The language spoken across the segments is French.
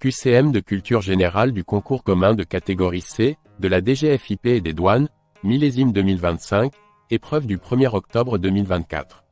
QCM de culture générale du concours commun de catégorie C, de la DGFiP et des douanes, millésime 2025, épreuve du 1er octobre 2024.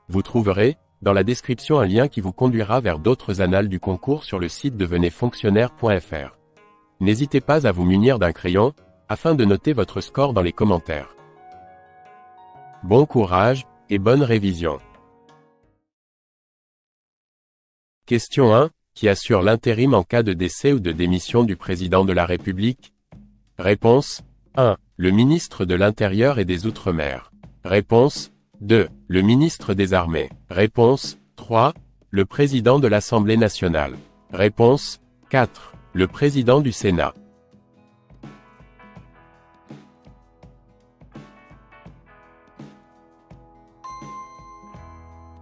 Vous trouverez, dans la description un lien qui vous conduira vers d'autres annales du concours sur le site devenezfonctionnaire.fr. N'hésitez pas à vous munir d'un crayon, afin de noter votre score dans les commentaires. Bon courage, et bonne révision. Question 1. Qui assure l'intérim en cas de décès ou de démission du président de la République? Réponse 1. Le ministre de l'Intérieur et des Outre-mer. Réponse 2. Le ministre des Armées. Réponse 3. Le président de l'Assemblée nationale. Réponse 4. Le président du Sénat.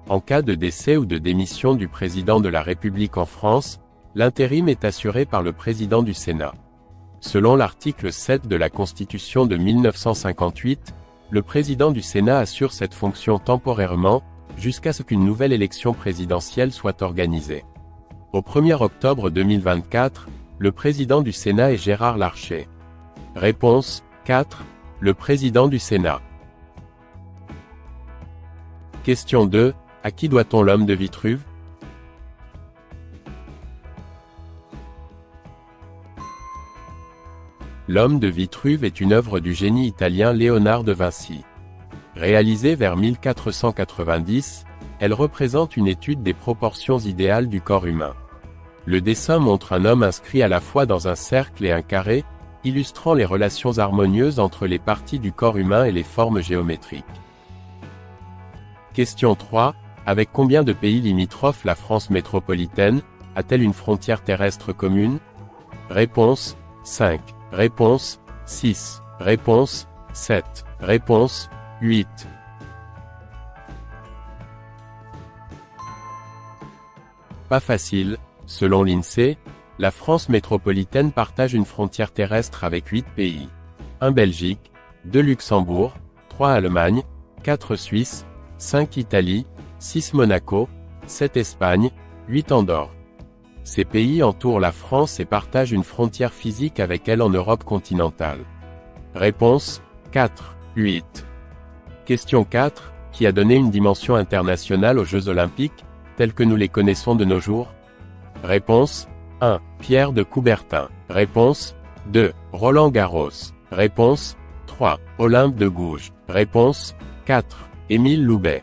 En cas de décès ou de démission du président de la République en France, l'intérim est assuré par le président du Sénat. Selon l'article 7 de la Constitution de 1958, le président du Sénat assure cette fonction temporairement, jusqu'à ce qu'une nouvelle élection présidentielle soit organisée. Au 1er octobre 2024, le président du Sénat est Gérard Larcher. Réponse 4. Le président du Sénat. Question 2. À qui doit-on l'homme de Vitruve? L'homme de Vitruve est une œuvre du génie italien Léonard de Vinci. Réalisée vers 1490, elle représente une étude des proportions idéales du corps humain. Le dessin montre un homme inscrit à la fois dans un cercle et un carré, illustrant les relations harmonieuses entre les parties du corps humain et les formes géométriques. Question 3. Avec combien de pays limitrophes la France métropolitaine a-t-elle une frontière terrestre commune? Réponse 5. Réponse 6. Réponse 7. Réponse 8. Pas facile, selon l'INSEE, la France métropolitaine partage une frontière terrestre avec 8 pays. 1 Belgique, 2 Luxembourg, 3 Allemagne, 4 Suisse, 5 Italie, 6 Monaco, 7 Espagne, 8 Andorre. Ces pays entourent la France et partagent une frontière physique avec elle en Europe continentale. Réponse 4, 8. Question 4. Qui a donné une dimension internationale aux Jeux Olympiques, tels que nous les connaissons de nos jours? Réponse 1. Pierre de Coubertin. Réponse 2. Roland Garros. Réponse 3. Olympe de Gouges. Réponse 4. Émile Loubet.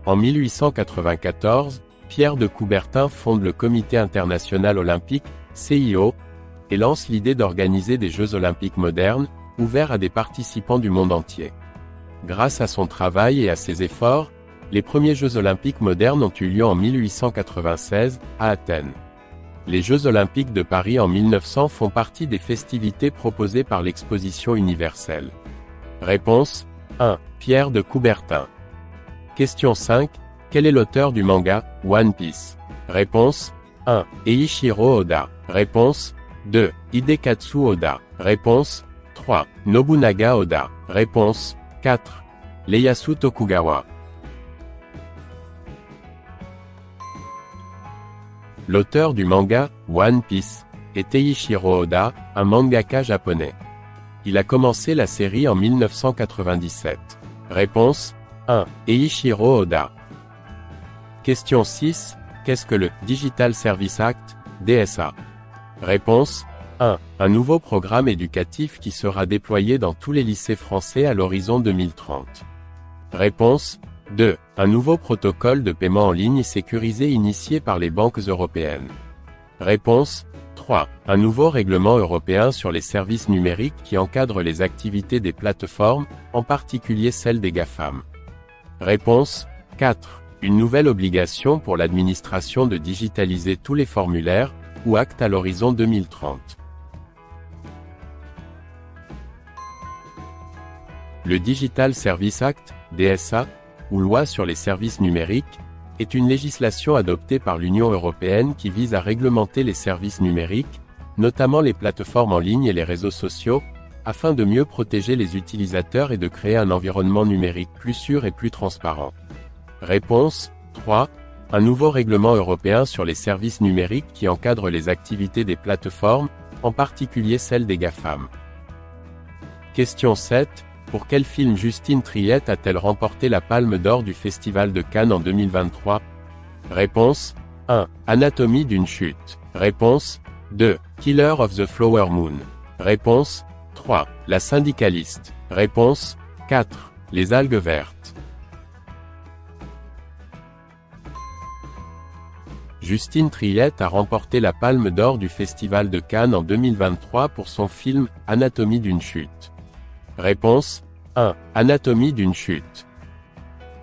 En 1894, Pierre de Coubertin fonde le Comité international olympique, CIO, et lance l'idée d'organiser des Jeux olympiques modernes, ouverts à des participants du monde entier. Grâce à son travail et à ses efforts, les premiers Jeux olympiques modernes ont eu lieu en 1896, à Athènes. Les Jeux olympiques de Paris en 1900 font partie des festivités proposées par l'Exposition universelle. Réponse 1. Pierre de Coubertin. Question 5. Quel est l'auteur du manga One Piece? Réponse 1. Eiichiro Oda. Réponse 2. Hidekatsu Oda. Réponse 3. Nobunaga Oda. Réponse 4. Ieyasu Tokugawa. L'auteur du manga One Piece est Eiichiro Oda, un mangaka japonais. Il a commencé la série en 1997. Réponse 1. Eiichiro Oda. Question 6. Qu'est-ce que le Digital Service Act, DSA? Réponse 1. Un nouveau programme éducatif qui sera déployé dans tous les lycées français à l'horizon 2030. Réponse 2. Un nouveau protocole de paiement en ligne sécurisé initié par les banques européennes. Réponse 3. Un nouveau règlement européen sur les services numériques qui encadre les activités des plateformes, en particulier celles des GAFAM. Réponse 4. Une nouvelle obligation pour l'administration de digitaliser tous les formulaires, ou actes à l'horizon 2030. Le Digital Service Act, DSA, ou loi sur les services numériques, est une législation adoptée par l'Union européenne qui vise à réglementer les services numériques, notamment les plateformes en ligne et les réseaux sociaux, afin de mieux protéger les utilisateurs et de créer un environnement numérique plus sûr et plus transparent. Réponse 3. Un nouveau règlement européen sur les services numériques qui encadre les activités des plateformes, en particulier celles des GAFAM. Question 7. Pour quel film Justine Triet a-t-elle remporté la Palme d'Or du Festival de Cannes en 2023? Réponse 1. Anatomie d'une chute. Réponse 2. Killer of the Flower Moon. Réponse 3. La syndicaliste. Réponse 4. Les algues vertes. Justine Triet a remporté la Palme d'Or du Festival de Cannes en 2023 pour son film « Anatomie d'une chute ». Réponse 1. Anatomie d'une chute.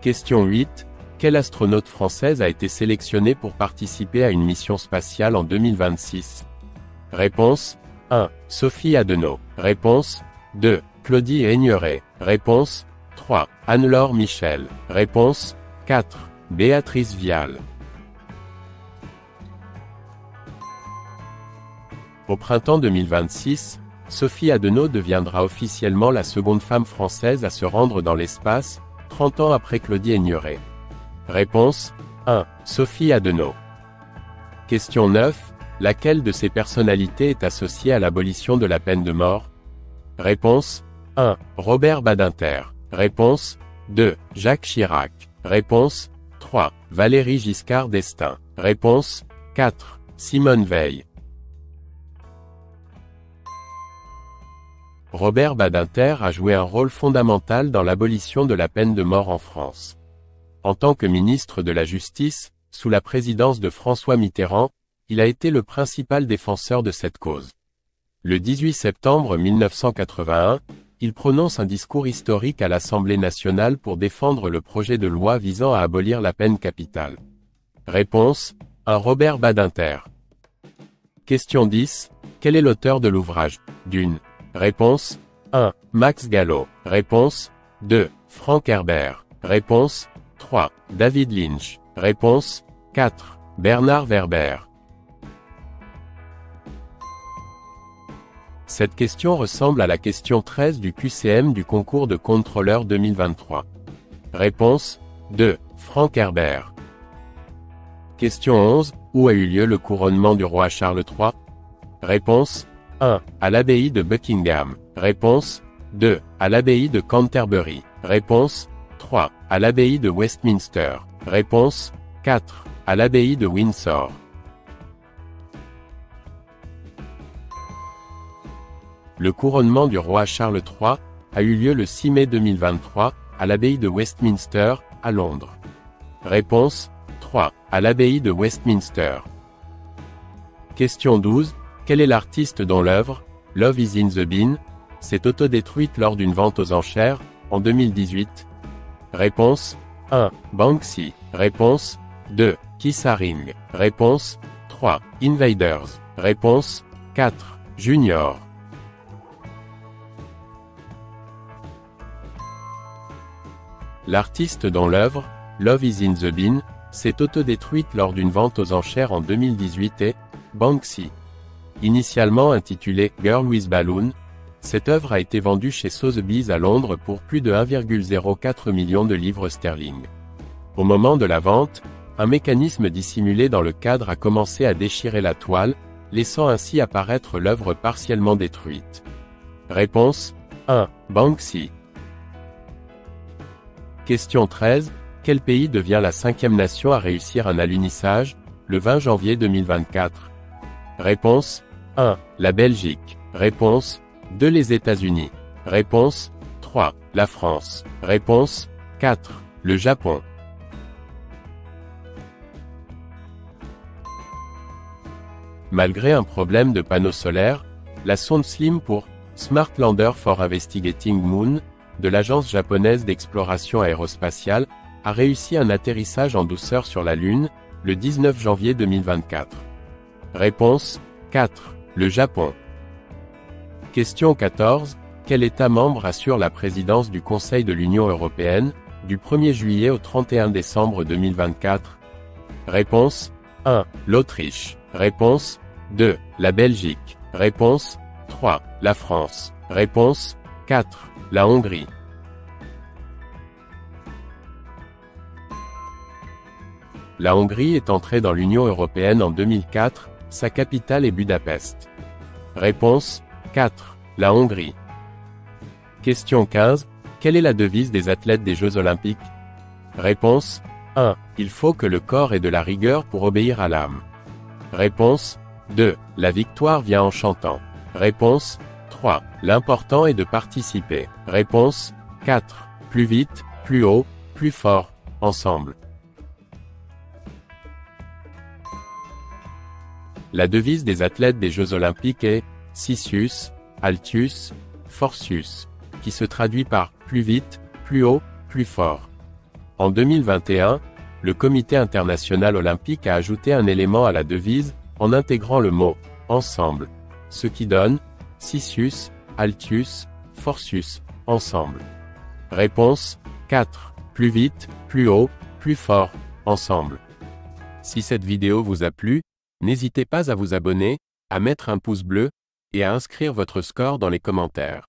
Question 8. Quelle astronaute française a été sélectionnée pour participer à une mission spatiale en 2026? Réponse 1. Sophie Adenau. Réponse 2. Claudie Aigneret. Réponse 3. Anne-Laure Michel. Réponse 4. Béatrice Vial. Au printemps 2026, Sophie Adenau deviendra officiellement la seconde femme française à se rendre dans l'espace, 30 ans après Claudie Aigneret. Réponse 1. Sophie Adenau. Question 9. Laquelle de ces personnalités est associée à l'abolition de la peine de mort? Réponse 1. Robert Badinter. Réponse 2. Jacques Chirac. Réponse 3. Valéry Giscard d'Estaing. Réponse 4. Simone Veil. Robert Badinter a joué un rôle fondamental dans l'abolition de la peine de mort en France. En tant que ministre de la Justice, sous la présidence de François Mitterrand, il a été le principal défenseur de cette cause. Le 18 septembre 1981, il prononce un discours historique à l'Assemblée nationale pour défendre le projet de loi visant à abolir la peine capitale. Réponse 1. Robert Badinter. Question 10. Quel est l'auteur de l'ouvrage Dune? Réponse 1. Max Gallo. Réponse 2. Frank Herbert. Réponse 3. David Lynch. Réponse 4. Bernard Werber. Cette question ressemble à la question 13 du QCM du concours de contrôleur 2023. Réponse 2. Frank Herbert. Question 11. Où a eu lieu le couronnement du roi Charles III? Réponse 1. À l'abbaye de Buckingham. Réponse 2. À l'abbaye de Canterbury. Réponse 3. À l'abbaye de Westminster. Réponse 4. À l'abbaye de Windsor. Le couronnement du roi Charles III a eu lieu le 6 mai 2023, à l'abbaye de Westminster, à Londres. Réponse 3. À l'abbaye de Westminster. Question 12. Quel est l'artiste dont l'œuvre « Love is in the Bin » s'est autodétruite lors d'une vente aux enchères, en 2018? Réponse 1. Banksy. Réponse 2. Keith Haring. Réponse 3. Invaders. Réponse 4. Junior. L'artiste dont l'œuvre « Love is in the Bin » s'est autodétruite lors d'une vente aux enchères en 2018 est Banksy. Initialement intitulée « Girl with Balloon », cette œuvre a été vendue chez Sotheby's à Londres pour plus de 1,04 million de livres sterling. Au moment de la vente, un mécanisme dissimulé dans le cadre a commencé à déchirer la toile, laissant ainsi apparaître l'œuvre partiellement détruite. Réponse 1. Banksy. Question 13. Quel pays devient la 5e nation à réussir un alunissage, le 20 janvier 2024? Réponse 1. La Belgique. Réponse 2. Les États-Unis. Réponse 3. La France. Réponse 4. Le Japon. Malgré un problème de panneau solaire, la sonde SLIM pour Smart Lander for Investigating Moon de l'agence japonaise d'exploration aérospatiale a réussi un atterrissage en douceur sur la Lune, le 19 janvier 2024. Réponse 4. Le Japon. Question 14. Quel État membre assure la présidence du Conseil de l'Union européenne, du 1er juillet au 31 décembre 2024? Réponse 1. L'Autriche. Réponse 2. La Belgique. Réponse 3. La France. Réponse 4. La Hongrie. La Hongrie est entrée dans l'Union européenne en 2004, sa capitale est Budapest. Réponse 4. La Hongrie. Question 15. Quelle est la devise des athlètes des Jeux Olympiques? Réponse 1. Il faut que le corps ait de la rigueur pour obéir à l'âme. Réponse 2. La victoire vient en chantant. Réponse 3. L'important est de participer. Réponse 4. Plus vite, plus haut, plus fort, ensemble. La devise des athlètes des Jeux Olympiques est « Sisus, Altius, Fortius », qui se traduit par « plus vite, plus haut, plus fort ». En 2021, le Comité international olympique a ajouté un élément à la devise, en intégrant le mot « ensemble », ce qui donne « Sisus, Altius, Fortius, ensemble ». Réponse 4. Plus vite, plus haut, plus fort, ensemble. Si cette vidéo vous a plu, n'hésitez pas à vous abonner, à mettre un pouce bleu, et à inscrire votre score dans les commentaires.